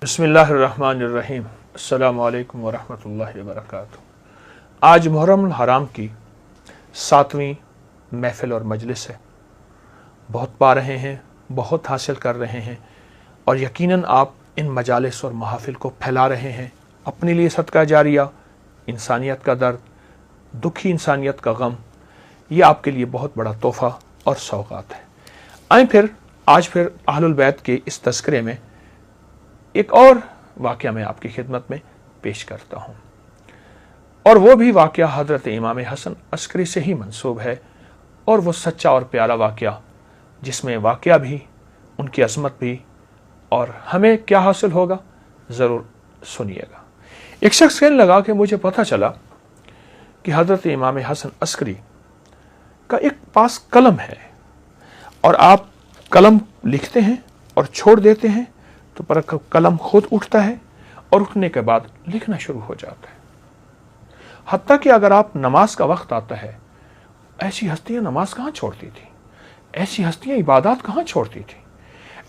بسم اللہ الرحمن الرحیم۔ السلام علیکم ورحمۃ اللہ وبرکاتہ۔ آج محرم الحرام کی 7ویں محفل اور مجلس ہے۔ بہت پا رہے ہیں، بہت حاصل کر رہے ہیں، اور یقیناً آپ ان مجالس اور محافل کو پھیلا رہے ہیں اپنے لیے صدقہ جاریہ، انسانیت کا درد، دکھی انسانیت کا غم، یہ آپ کے لیے بہت بڑا تحفہ اور سوغات ہے۔ آئیں آج اہل البیت کے اس تذکرے میں ایک اور واقعہ میں آپ کی خدمت میں پیش کرتا ہوں، اور وہ بھی واقعہ حضرت امام حسن عسکری سے ہی منسوب ہے، اور وہ سچا اور پیارا واقعہ جس میں واقعہ بھی، ان کی عظمت بھی، اور ہمیں کیا حاصل ہوگا ضرور سنیے گا۔ ایک شخص کہنے لگا کہ مجھے پتہ چلا کہ حضرت امام حسن عسکری کا ایک پاس قلم ہے، اور آپ قلم لکھتے ہیں اور چھوڑ دیتے ہیں تو پر قلم خود اٹھتا ہے اور اٹھنے کے بعد لکھنا شروع ہو جاتا ہے۔ حتیٰ کہ اگر آپ نماز کا وقت آتا ہے، ایسی ہستیاں نماز کہاں چھوڑتی تھیں، ایسی ہستیاں عبادات کہاں چھوڑتی تھیں،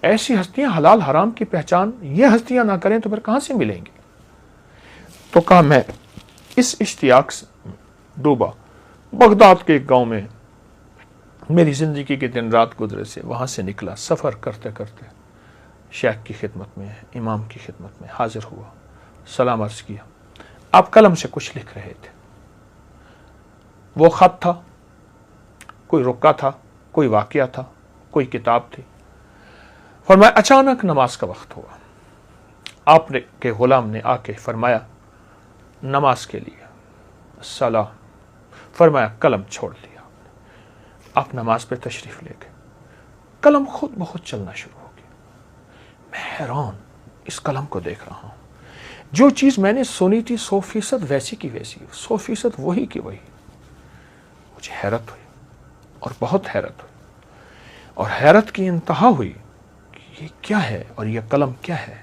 ایسی ہستیاں حلال حرام کی پہچان یہ ہستیاں نہ کریں تو پھر کہاں سے ملیں گے؟ تو کہا میں اس اشتیاق سے ڈوبا، بغداد کے ایک گاؤں میں میری زندگی کے دن رات گزرے سے، وہاں سے نکلا، سفر کرتے کرتے شیخ کی خدمت میں، امام کی خدمت میں حاضر ہوا، سلام عرض کیا۔ آپ قلم سے کچھ لکھ رہے تھے، وہ خط تھا، کوئی رکا تھا، کوئی واقعہ تھا، کوئی کتاب تھی۔ فرمایا اچانک نماز کا وقت ہوا، آپ نے کے غلام نے آ کے فرمایا نماز کے لیے صلاح، فرمایا قلم چھوڑ دیا، آپ نماز پہ تشریف لے گئے، قلم خود بخود چلنا شروع ہو گیا۔ میں حیران اس قلم کو دیکھ رہا ہوں، جو چیز میں نے سنی تھی 100% ویسی کی ویسی، 100% وہی کی وہی۔ مجھے حیرت ہوئی، اور بہت حیرت ہوئی، اور حیرت کی انتہا ہوئی کہ یہ کیا ہے، اور یہ قلم کیا ہے،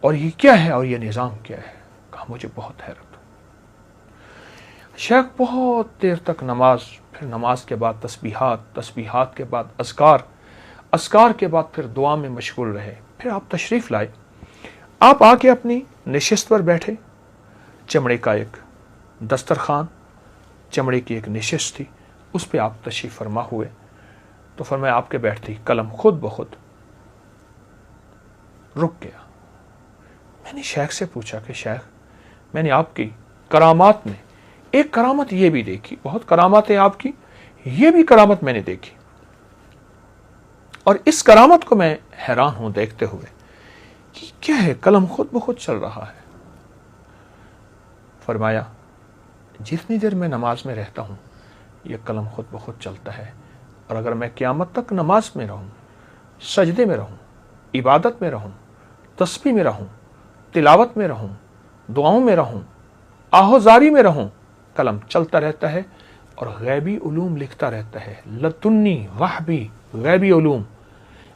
اور یہ کیا ہے، اور یہ نظام کیا ہے۔ کہا مجھے بہت حیرت ہوئی۔ شیخ بہت دیر تک نماز، پھر نماز کے بعد تسبیحات، تسبیحات کے بعد اذکار، اذکار کے بعد پھر دعا میں مشغول رہے۔ پھر آپ تشریف لائے، آپ آ کے اپنی نشست پر بیٹھے، چمڑے کا ایک دسترخوان، چمڑے کی ایک نشست تھی، اس پہ آپ تشریف فرما ہوئے۔ تو فرمایا آپ کے بیٹھتے ہی قلم خود بخود رک گیا۔ میں نے شیخ سے پوچھا کہ شیخ، میں نے آپ کی کرامات میں ایک کرامت یہ بھی دیکھی، بہت کرامات ہیں آپ کی، یہ بھی کرامت میں نے دیکھی، اور اس کرامت کو میں حیران ہوں دیکھتے ہوئے کہ کیا ہے، قلم خود بخود چل رہا ہے۔ فرمایا جتنی دیر میں نماز میں رہتا ہوں یہ قلم خود بخود چلتا ہے، اور اگر میں قیامت تک نماز میں رہوں، سجدے میں رہوں، عبادت میں رہوں، تسبیح میں رہوں، تلاوت میں رہوں، دعاؤں میں رہوں، آہوزاری میں رہوں، قلم چلتا رہتا ہے اور غیبی علوم لکھتا رہتا ہے۔ لدنی وحبی غیبی علوم،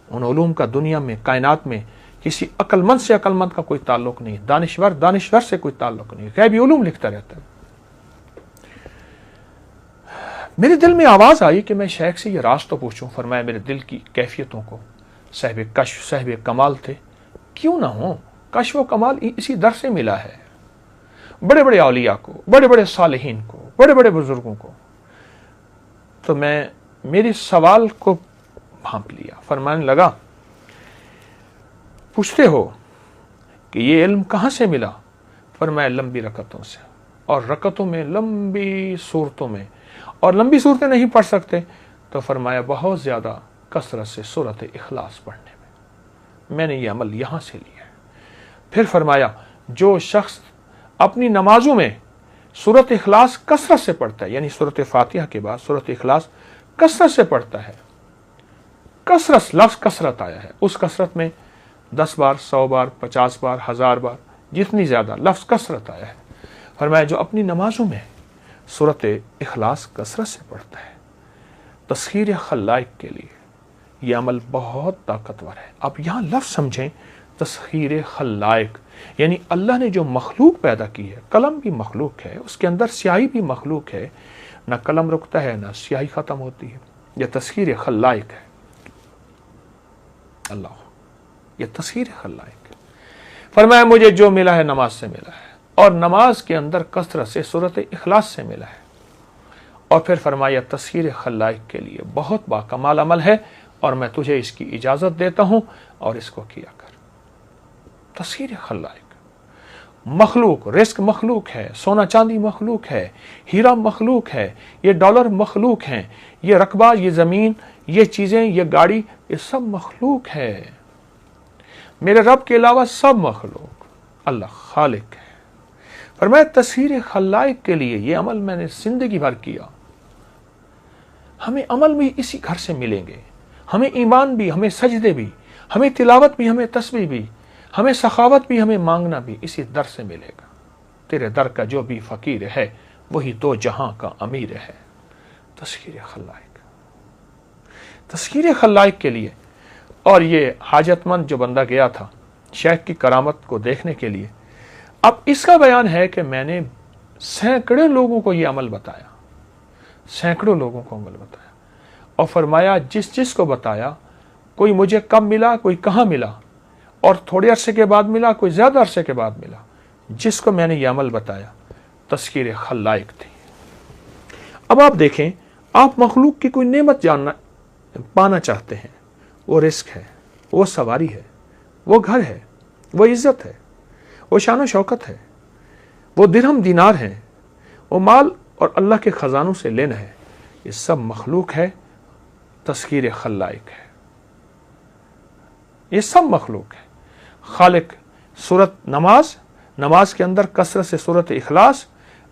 ان علوم کا دنیا میں، کائنات میں کسی عقل مند سے عقل مند کا کوئی تعلق نہیں، دانشور سے کوئی تعلق نہیں، غیبی علوم لکھتا رہتا ہے۔ میرے دل میں آواز آئی کہ میں شیخ سے یہ راز تو پوچھوں۔ فرمایا میرے دل کی کیفیتوں کو صاحب کشف، صاحب کمال تھے، کیوں نہ ہوں، کشف و کمال اسی در سے ملا ہے، بڑے بڑے اولیاء کو، بڑے بڑے صالحین کو، بڑے بڑے بزرگوں کو۔ تو میں میرے سوال کو بھانپ لیا، فرمانے لگا پوچھتے ہو کہ یہ علم کہاں سے ملا؟ فرمایا لمبی رکعتوں سے، اور رکعتوں میں لمبی صورتوں میں، اور لمبی صورتیں نہیں پڑھ سکتے تو فرمایا بہت زیادہ کثرت سے سورۃ اخلاص پڑھنے میں نے یہ عمل یہاں سے لیا ہے۔ پھر فرمایا جو شخص اپنی نمازوں میں سورۃ اخلاص کثرت سے پڑھتا ہے، یعنی سورۃ فاتحہ کے بعد سورۃ اخلاص کثرت سے پڑھتا ہے، کثرت لفظ کثرت آیا ہے، اس کثرت میں 10 بار، 100 بار، 50 بار، 1000 بار، جتنی زیادہ لفظ کثرت آیا ہے، فرمایا جو اپنی نمازوں میں سورۃ اخلاص کثرت سے پڑھتا ہے، تسخیر خلائق کے لیے یہ عمل بہت طاقتور ہے۔ آپ یہاں لفظ سمجھیں، تسخیر خلائق، یعنی اللہ نے جو مخلوق پیدا کی ہے، قلم بھی مخلوق ہے، اس کے اندر سیاہی بھی مخلوق ہے، نہ قلم رکتا ہے نہ سیاہی ختم ہوتی ہے، یہ تسخیر خلائق ہے۔ اللہ، یہ تسخیر خلائق ہے۔ فرمایا مجھے جو ملا ہے نماز سے ملا ہے، اور نماز کے اندر کثرت سے سورۃ اخلاص سے ملا ہے۔ اور پھر فرمایا تذکیر خلائق کے لیے بہت باکمال عمل ہے، اور میں تجھے اس کی اجازت دیتا ہوں اور اس کو کیا کر۔ تذکیر خلائق، مخلوق، رزق مخلوق ہے، سونا چاندی مخلوق ہے، ہیرا مخلوق ہے، یہ ڈالر مخلوق ہیں، یہ رقبہ، یہ زمین، یہ چیزیں، یہ گاڑی، یہ سب مخلوق ہے۔ میرے رب کے علاوہ سب مخلوق، اللہ خالق ہے۔ فرمایا تذکیر خلائق کے لیے یہ عمل میں نے زندگی بھر کیا۔ ہمیں عمل بھی اسی گھر سے ملیں گے، ہمیں ایمان بھی، ہمیں سجدے بھی، ہمیں تلاوت بھی، ہمیں تسبیح بھی، ہمیں سخاوت بھی، ہمیں مانگنا بھی اسی در سے ملے گا۔ تیرے در کا جو بھی فقیر ہے وہی دو جہاں کا امیر ہے۔ تذکیر خلائق، تذکیر خلائق کے لیے۔ اور یہ حاجت مند جو بندہ گیا تھا شیخ کی کرامت کو دیکھنے کے لیے، اب اس کا بیان ہے کہ میں نے سینکڑے لوگوں کو یہ عمل بتایا، سینکڑوں لوگوں کو عمل بتایا، اور فرمایا جس جس کو بتایا، کوئی مجھے کب ملا، کوئی کہاں ملا، اور تھوڑے عرصے کے بعد ملا، کوئی زیادہ عرصے کے بعد ملا، جس کو میں نے یہ عمل بتایا تذکیر خلائق تھی۔ اب آپ دیکھیں، آپ مخلوق کی کوئی نعمت پانا چاہتے ہیں، وہ رزق ہے، وہ سواری ہے، وہ گھر ہے، وہ عزت ہے، وہ شان و شوکت ہے، وہ درہم دینار ہیں، وہ مال اور اللہ کے خزانوں سے لینا ہے، یہ سب مخلوق ہے، تذکیر خلائق ہے، یہ سب مخلوق ہے۔ خالق سورت نماز، نماز کے اندر کثرت سے سورت اخلاص،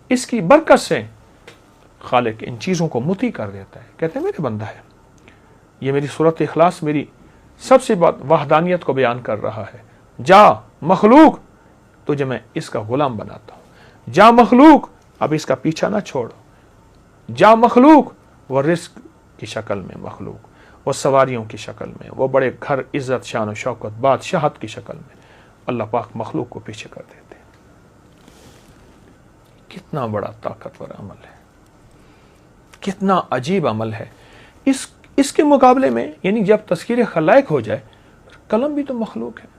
اس کی برکت سے خالق ان چیزوں کو مطیع کر دیتا ہے۔ کہتے ہیں میرے بندہ ہے، یہ میری سورت اخلاص میری سب سے وحدانیت کو بیان کر رہا ہے، جا مخلوق تجھے میں اس کا غلام بناتا ہوں، جا مخلوق اب اس کا پیچھا نہ چھوڑ، جا مخلوق وہ رزق کی شکل میں، مخلوق وہ سواریوں کی شکل میں، وہ بڑے گھر، عزت، شان و شوکت، بادشاہت کی شکل میں اللہ پاک مخلوق کو پیچھے کر دیتے ہیں۔ کتنا بڑا طاقتور عمل ہے، کتنا عجیب عمل ہے۔ اس کے مقابلے میں یعنی جب تذکیر خلائق ہو جائے، قلم بھی تو مخلوق ہے۔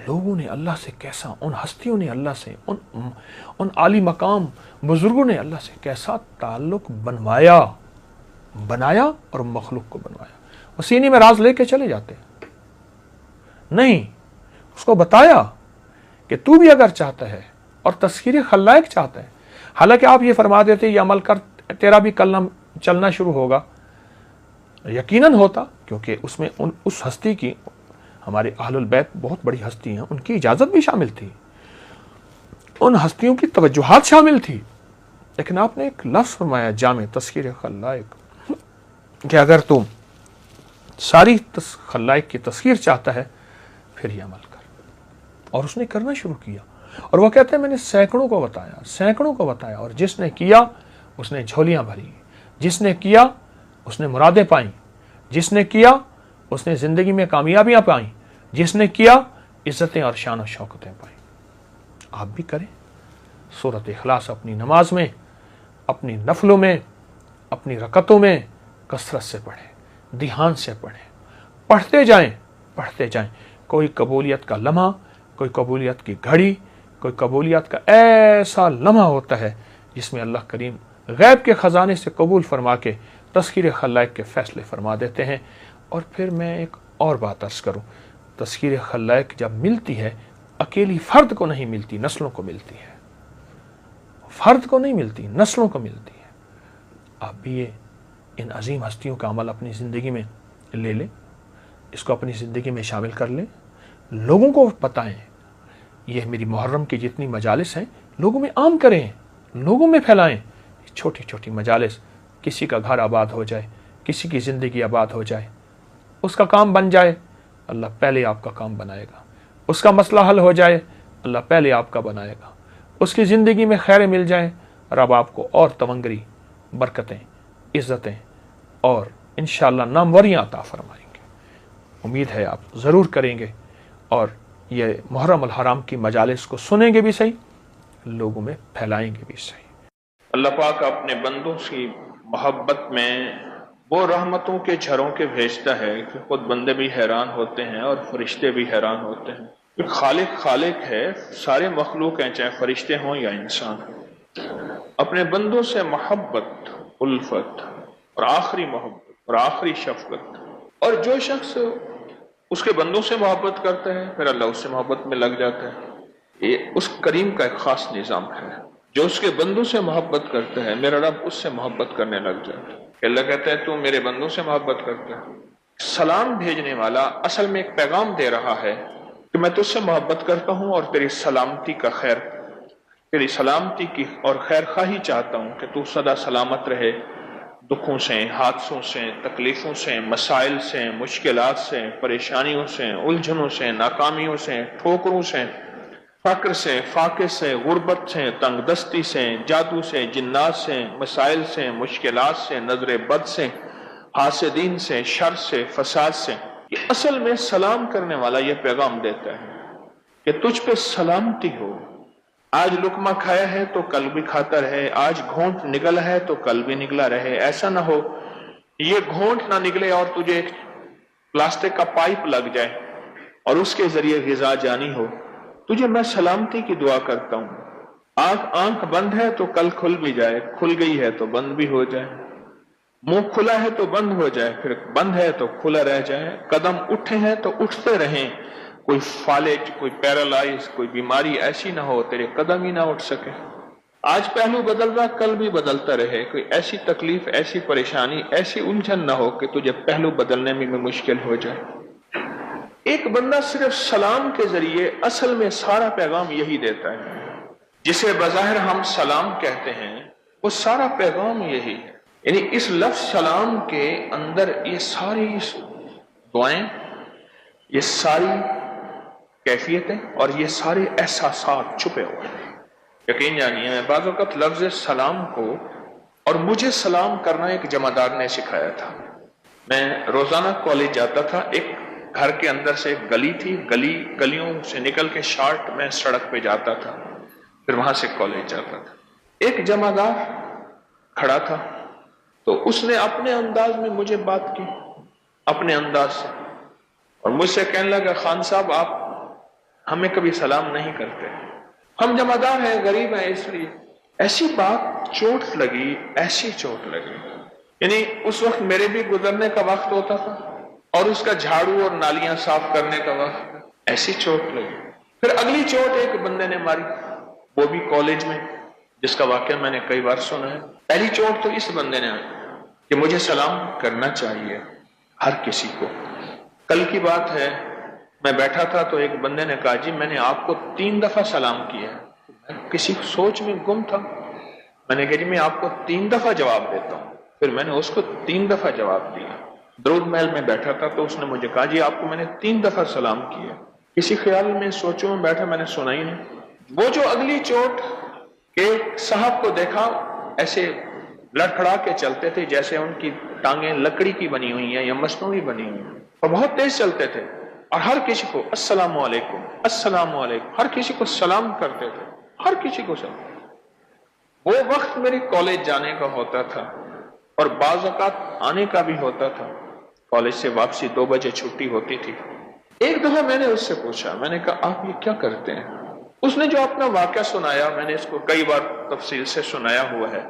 لوگوں نے اللہ سے کیسا، ان ہستیوں نے اللہ سے، ان عالی مقام بزرگوں نے اللہ سے کیسا تعلق بنایا اور مخلوق کو بنوایا۔ وہ سینے میں راز لے کے چلے جاتے نہیں، اس کو بتایا کہ تو بھی اگر چاہتا ہے اور تذکیر خلائق چاہتا ہے، حالانکہ آپ یہ فرما دیتے یہ عمل کر تیرا بھی کلم چلنا شروع ہوگا، یقیناً ہوتا، کیونکہ اس میں اس ہستی کی، ہمارے اہل البیت بہت بڑی ہستی ہیں، ان کی اجازت بھی شامل تھی، ان ہستیوں کی توجہات شامل تھی، لیکن آپ نے ایک لفظ فرمایا جامع تذکیر خلائق، کہ اگر تم ساری خلائق کی تذکیر چاہتا ہے پھر یہ عمل کر۔ اور اس نے کرنا شروع کیا، اور وہ کہتے ہیں میں نے سینکڑوں کو بتایا، اور جس نے کیا اس نے جھولیاں بھری، جس نے کیا اس نے مرادیں پائیں، جس نے کیا اس نے زندگی میں کامیابیاں پائیں، جس نے کیا عزتیں اور شان و شوکتیں پائیں۔ آپ بھی کریں، سورۃ اخلاص اپنی نماز میں، اپنی نفلوں میں، اپنی رکعتوں میں کثرت سے پڑھیں، دھیان سے پڑھیں، پڑھتے جائیں۔ کوئی قبولیت کا لمحہ، کوئی قبولیت کی گھڑی، کوئی قبولیت کا ایسا لمحہ ہوتا ہے جس میں اللہ کریم غیب کے خزانے سے قبول فرما کے تذکیر خلائق کے فیصلے فرما دیتے ہیں۔ اور پھر میں ایک اور بات عرض کروں، تذکیر خلائق جب ملتی ہے اکیلی فرد کو نہیں ملتی، نسلوں کو ملتی ہے، فرد کو نہیں ملتی، نسلوں کو ملتی ہے۔ آپ بھی یہ ان عظیم ہستیوں کا عمل اپنی زندگی میں لے لیں، اس کو اپنی زندگی میں شامل کر لیں، لوگوں کو بتائیں۔ یہ میری محرم کی جتنی مجالس ہیں لوگوں میں عام کریں، لوگوں میں پھیلائیں۔ چھوٹی چھوٹی مجالس، کسی کا گھر آباد ہو جائے، کسی کی زندگی آباد ہو جائے، اس کا کام بن جائے، اللہ پہلے آپ کا کام بنائے گا۔ اس کا مسئلہ حل ہو جائے، اللہ پہلے آپ کا بنائے گا۔ اس کی زندگی میں خیریں مل جائیں، رب آپ کو اور تونگری، برکتیں، عزتیں اور انشاءاللہ ناموریاں عطا فرمائیں گے۔ امید ہے آپ ضرور کریں گے، اور یہ محرم الحرام کی مجالس کو سنیں گے بھی صحیح، لوگوں میں پھیلائیں گے بھی صحیح۔ اللہ پاک اپنے بندوں کی محبت میں وہ رحمتوں کے جھروں کے بھیجتا ہے کہ خود بندے بھی حیران ہوتے ہیں اور فرشتے بھی حیران ہوتے ہیں۔ خالق ہے، سارے مخلوق ہیں، چاہے فرشتے ہوں یا انسان ہوں۔ اپنے بندوں سے محبت، الفت اور آخری محبت اور آخری شفقت، اور جو شخص اس کے بندوں سے محبت کرتا ہے پھر اللہ اس سے محبت میں لگ جاتا ہے۔ یہ اس کریم کا ایک خاص نظام ہے، جو اس کے بندوں سے محبت کرتا ہے میرا رب اس سے محبت کرنے لگ جاتا ہے۔ کہ اللہ کہتا ہے تو میرے بندوں سے محبت کرتا ہے۔ سلام بھیجنے والا اصل میں ایک پیغام دے رہا ہے کہ میں تجھ سے محبت کرتا ہوں اور تیری سلامتی کا خیر، تیری سلامتی کی اور خیر خواہی چاہتا ہوں کہ تو سدا سلامت رہے، دکھوں سے، حادثوں سے، تکلیفوں سے، مسائل سے، مشکلات سے، پریشانیوں سے، الجھنوں سے، ناکامیوں سے، ٹھوکروں سے، فقر سے، فاقے سے، غربت سے، تنگ دستی سے، جادو سے، جنات سے، مسائل سے، مشکلات سے، نظر بد سے، حاسدین سے، شر سے، فساد سے۔ یہ اصل میں سلام کرنے والا یہ پیغام دیتا ہے کہ تجھ پہ سلامتی ہو۔ آج لقمہ کھایا ہے تو کل بھی کھاتا رہے، آج گھونٹ نگلا ہے تو کل بھی نگلا رہے۔ ایسا نہ ہو یہ گھونٹ نہ نگلے اور تجھے پلاسٹک کا پائپ لگ جائے اور اس کے ذریعے غذا جانی ہو۔ تجھے میں سلامتی کی دعا کرتا ہوں۔ آنکھ بند ہے تو کل کھل بھی جائے، کھل گئی ہے تو بند بھی ہو جائے، منہ کھلا ہے تو بند ہو جائے، پھر بند ہے تو کھلا رہ جائے، قدم اٹھے ہیں تو اٹھتے رہیں، کوئی فالج، کوئی پیرالائز، کوئی بیماری ایسی نہ ہو تیرے قدم ہی نہ اٹھ سکے۔ آج پہلو بدل رہا کل بھی بدلتا رہے، کوئی ایسی تکلیف، ایسی پریشانی، ایسی الجھن نہ ہو کہ تجھے پہلو بدلنے میں مشکل ہو جائے۔ ایک بندہ صرف سلام کے ذریعے اصل میں سارا پیغام یہی دیتا ہے۔ جسے بظاہر ہم سلام کہتے ہیں وہ سارا پیغام یہی ہے، یعنی اس لفظ سلام کے اندر یہ ساری دعائیں، یہ ساری کیفیتیں اور یہ سارے احساسات چھپے ہوئے ہیں۔ یقین جانیے میں بعض اوقات لفظ سلام کو اور مجھے سلام کرنا ایک جمعدار نے سکھایا تھا۔ میں روزانہ کالج جاتا تھا، ایک گھر کے اندر سے ایک گلی تھی، گلیوں سے نکل کے شارٹ میں سڑک پہ جاتا تھا، پھر وہاں سے کالج جاتا تھا۔ ایک جمعدار کھڑا تھا تو اس نے اپنے انداز میں مجھے بات کی، اپنے انداز سے، اور مجھ سے کہنے لگا خان صاحب آپ ہمیں کبھی سلام نہیں کرتے، ہم جمعدار ہیں، غریب ہیں، اس لیے۔ ایسی بات چوٹ لگی، ایسی چوٹ لگی، یعنی اس وقت میرے بھی گزرنے کا وقت ہوتا تھا اور اس کا جھاڑو اور نالیاں صاف کرنے کا وقت، ایسی چوٹ لگی۔ پھر اگلی چوٹ ایک بندے نے ماری، وہ بھی کالج میں، جس کا واقعہ میں نے کئی بار سنا ہے۔ پہلی چوٹ تو اس بندے نے کہ مجھے سلام کرنا چاہیے ہر کسی کو۔ کل کی بات ہے، میں بیٹھا تھا تو ایک بندے نے کہا جی میں نے آپ کو 3 دفعہ سلام کیا ہے۔ میں کسی سوچ میں گم تھا، میں نے کہا جی میں آپ کو 3 دفعہ جواب دیتا ہوں، پھر میں نے اس کو 3 دفعہ جواب دیا۔ درود محل میں بیٹھا تھا تو اس نے مجھے کہا جی آپ کو میں نے 3 دفعہ سلام کیا۔ کسی خیال میں سوچوں میں بیٹھا، میں نے سنا ہی نہیں۔ وہ جو اگلی چوٹ کہ صاحب کو دیکھا ایسے لڑکھڑا کے چلتے تھے جیسے ان کی ٹانگیں لکڑی کی بنی ہوئی ہیں یا مصنوعی بنی ہوئی ہیں، اور بہت تیز چلتے تھے اور ہر کسی کو السلام علیکم السلام علیکم، ہر کسی کو سلام کرتے تھے، ہر کسی کو سلام۔ وہ وقت میری کالج جانے کا ہوتا تھا اور بعض اوقات آنے کا بھی ہوتا تھا، کالج سے واپسی 2 بجے چھٹی ہوتی تھی۔ ایک دفعہ میں نے اس سے پوچھا، میں نے کہا آپ یہ کیا کرتے ہیں؟ اس نے جو اپنا واقعہ سنایا، میں نے اس کو کئی بار تفصیل سے سنایا ہوا ہے۔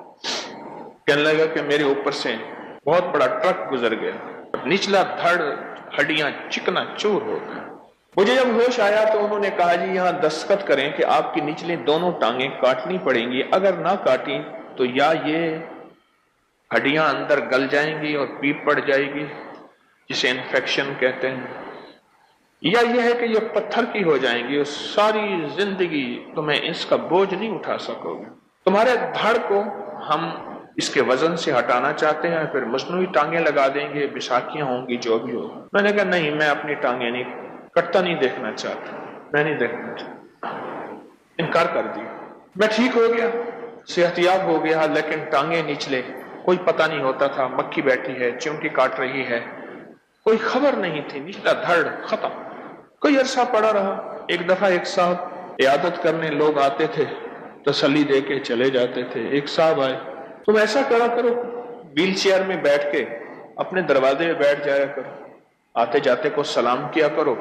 کہنے لگا کہ میرے اوپر سے بہت بڑا ٹرک گزر گیا، نچلا دھڑ ہڈیاں چکنا چور ہو گئے۔ مجھے جب ہوش آیا تو انہوں نے کہا جی یہاں دستخط کریں کہ آپ کی نچلی دونوں ٹانگیں کاٹنی پڑیں گی، اگر نہ کاٹی تو یا یہ ہڈیاں اندر گل جائیں گی اور پیپ پڑ جائے گی جسے انفیکشن کہتے ہیں، یا یہ ہے کہ یہ پتھر کی ہو جائیں گی اور ساری زندگی تمہیں اس کا بوجھ نہیں اٹھا سکو گے۔ تمہارے دھڑ کو ہم اس کے وزن سے ہٹانا چاہتے ہیں، پھر مصنوعی ٹانگیں لگا دیں گے، بساکیاں ہوں گی، جو بھی ہوگا۔ میں نے کہا نہیں، میں اپنی ٹانگیں نہیں کٹتا نہیں دیکھنا چاہتا، میں نہیں دیکھنا چاہتا، انکار کر دیا۔ میں ٹھیک ہو گیا، صحت یاب ہو گیا، لیکن ٹانگیں نچلے، کوئی پتہ نہیں ہوتا تھا مکھی بیٹھی ہے، چیونٹی کاٹ رہی ہے، کوئی خبر نہیں تھی، نچلا دھڑ ختم۔ کوئی عرصہ پڑا رہا، ایک دفعہ ایک صاحب عیادت کرنے لوگ آتے تھے، تسلی دے کے چلے جاتے تھے۔ ایک صاحب آئے، تم ایسا کرا کرو ویل چیئر میں بیٹھ کے اپنے دروازے پہ بیٹھ جایا کرو، آتے جاتے کو سلام کیا کرو۔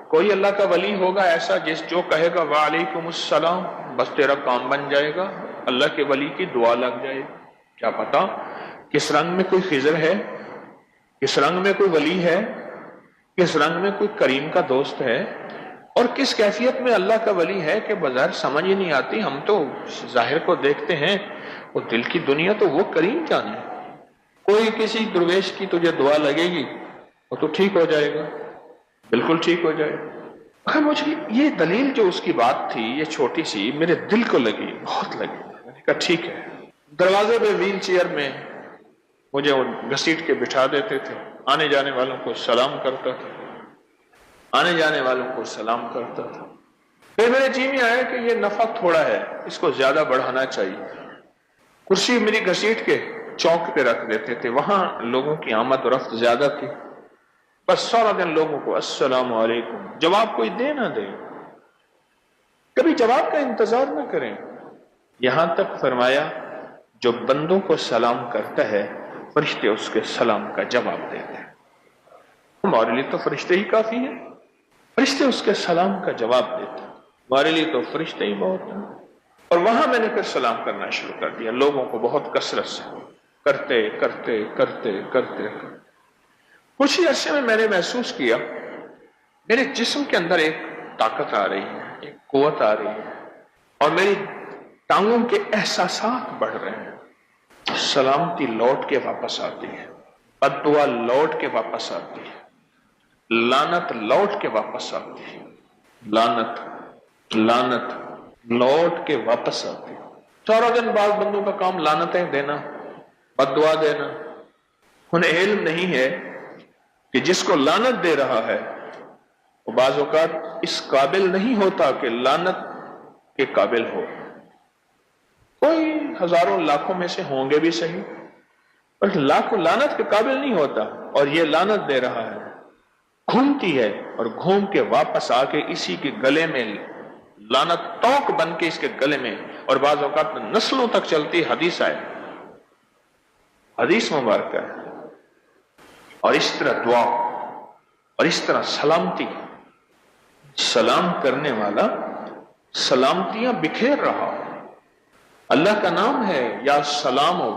کوئی اللہ کا ولی ہوگا ایسا جو کہے گا وعلیکم السلام، بس تیرا کام بن جائے گا، اللہ کے ولی کی دعا لگ جائے گی۔ کیا پتا کس رنگ میں کوئی خضر ہے، کس رنگ میں کوئی ولی ہے، کس رنگ میں کوئی کریم کا دوست ہے، اور کس کیفیت میں اللہ کا ولی ہے کہ بظاہر سمجھ ہی نہیں آتی۔ ہم تو ظاہر کو دیکھتے ہیں، وہ دل کی دنیا تو وہ کریم جانے۔ کوئی کسی درویش کی تجھے دعا لگے گی وہ تو ٹھیک ہو جائے گا، بالکل ٹھیک ہو جائے گا۔ مجھے یہ دلیل جو اس کی بات تھی، یہ چھوٹی سی میرے دل کو لگی، بہت لگی۔ میں نے کہا ٹھیک ہے۔ دروازے پہ ویل چیئر میں مجھے گھسیٹ کے بٹھا دیتے تھے، آنے جانے والوں کو سلام کرتا تھا، آنے جانے والوں کو سلام کرتا تھا۔ پھر میرے جی میں آیا کہ یہ نفع تھوڑا ہے، اس کو زیادہ بڑھانا چاہیے۔ کرسی میری گھسیٹ کے چوک پہ رکھ دیتے تھے، وہاں لوگوں کی آمد و رفت زیادہ تھی، بس سارا دن لوگوں کو السلام علیکم، جواب کوئی دے نہ دے، کبھی جواب کا انتظار نہ کریں۔ یہاں تک فرمایا جو بندوں کو سلام کرتا ہے فرشتے اس کے سلام کا جواب دیتے ہیں۔ ہمارے لیے تو فرشتے ہی کافی ہیں، فرشتے اس کے سلام کا جواب دیتے ہیں، ہمارے لیے تو فرشتے ہی بہت ہیں۔ اور وہاں میں نے پھر سلام کرنا شروع کر دیا، لوگوں کو بہت کثرت سے کرتے کرتے کرتے کرتے کچھ ہی عرصے میں نے محسوس کیا میرے جسم کے اندر ایک طاقت آ رہی ہے، ایک قوت آ رہی ہے، اور میری ٹانگوں کے احساسات بڑھ رہے ہیں۔ سلامتی لوٹ کے واپس آتی ہے، بد دعا لوٹ کے واپس آتی ہے، لعنت لوٹ کے واپس آتی ہے، لعنت لوٹ کے واپس آتی ہے۔ سارا دن بعض بندوں کا کام لعنتیں دینا، بد دعا دینا، انہیں علم نہیں ہے کہ جس کو لعنت دے رہا ہے وہ بعض اوقات اس قابل نہیں ہوتا کہ لعنت کے قابل ہو۔ کوئی ہزاروں لاکھوں میں سے ہوں گے بھی صحیح، پر لاکھوں لعنت کے قابل نہیں ہوتا، اور یہ لعنت دے رہا ہے، گھومتی ہے اور گھوم کے واپس آ کے اسی کے گلے میں لعنت توق بن کے اس کے گلے میں، اور بعض اوقات نسلوں تک چلتی حدیث آئے، حدیث مبارکہ ہے۔ اور اس طرح دعا اور اس طرح سلامتی، سلام کرنے والا سلامتیاں بکھیر رہا۔ اللہ کا نام ہے یا سلام ہو،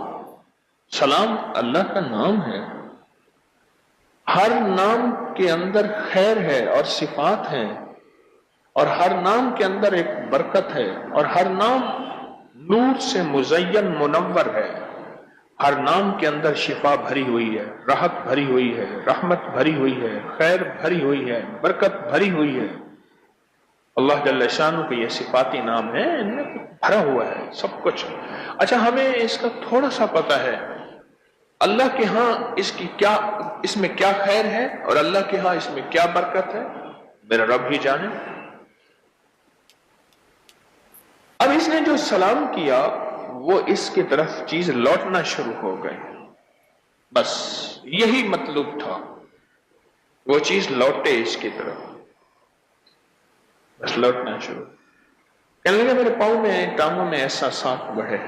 سلام اللہ کا نام ہے۔ ہر نام کے اندر خیر ہے اور صفات ہیں، اور ہر نام کے اندر ایک برکت ہے، اور ہر نام نور سے مزین منور ہے۔ ہر نام کے اندر شفا بھری ہوئی ہے، راحت بھری ہوئی ہے، رحمت بھری ہوئی ہے، خیر بھری ہوئی ہے، برکت بھری ہوئی ہے۔ اللہ جل شانہ کے یہ صفاتی نام ہے، ان میں بھرا ہوا ہے سب کچھ۔ اچھا، ہمیں اس کا تھوڑا سا پتہ ہے اللہ کے ہاں اس میں کیا خیر ہے، اور اللہ کے ہاں اس میں کیا برکت ہے، میرا رب ہی جانے۔ اب اس نے جو سلام کیا وہ اس کی طرف چیز لوٹنا شروع ہو گئی، بس یہی مطلوب تھا، وہ چیز لوٹے اس کی طرف، بس لوٹنا شروع۔ کہنے لگا میرے پاؤں میں، ٹانگوں میں احساسات بڑھے،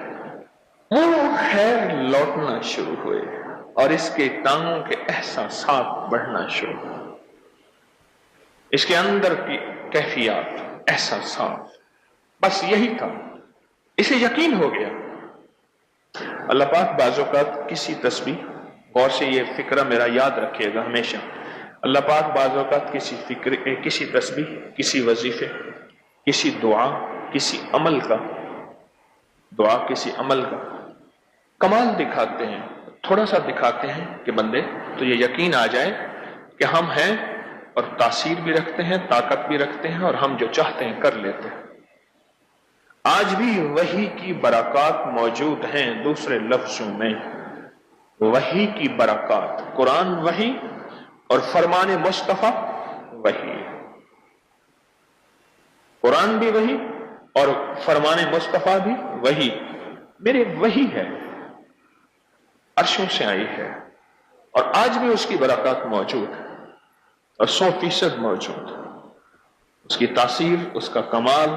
وہ خیر لوٹنا شروع ہوئے، اور اس کے ٹانگوں کے احساسات بڑھنا شروع ہوئے، اس کے اندر کی کیفیات، احساسات، بس یہی تھا۔ اسے یقین ہو گیا۔ اللہ پاک بعض اوقات کسی تسبیح، غور سے یہ فکرہ میرا یاد رکھیے گا ہمیشہ، اللہ پاک بعض اوقات کسی تسبیح، کسی وظیفے، کسی دعا، کسی عمل کا کمال دکھاتے ہیں، تھوڑا سا دکھاتے ہیں کہ بندے تو یہ یقین آ جائے کہ ہم ہیں، اور تاثیر بھی رکھتے ہیں، طاقت بھی رکھتے ہیں، اور ہم جو چاہتے ہیں کر لیتے ہیں۔ آج بھی وحی کی برکات موجود ہیں، دوسرے لفظوں میں وحی کی برکات، قرآن وحی اور فرمان مصطفیٰ وحی، قرآن بھی وحی اور فرمان مصطفیٰ بھی وحی، میرے وحی ہے، عرشوں سے آئی ہے، اور آج بھی اس کی برکات موجود ہے، اور 100% موجود ہے، اس کی تاثیر، اس کا کمال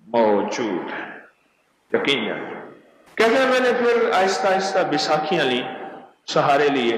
موجود ہے، یقین ہے۔ کہتے ہیں میں نے پھر آہستہ آہستہ بیساکھیاں لی، سہارے لیے،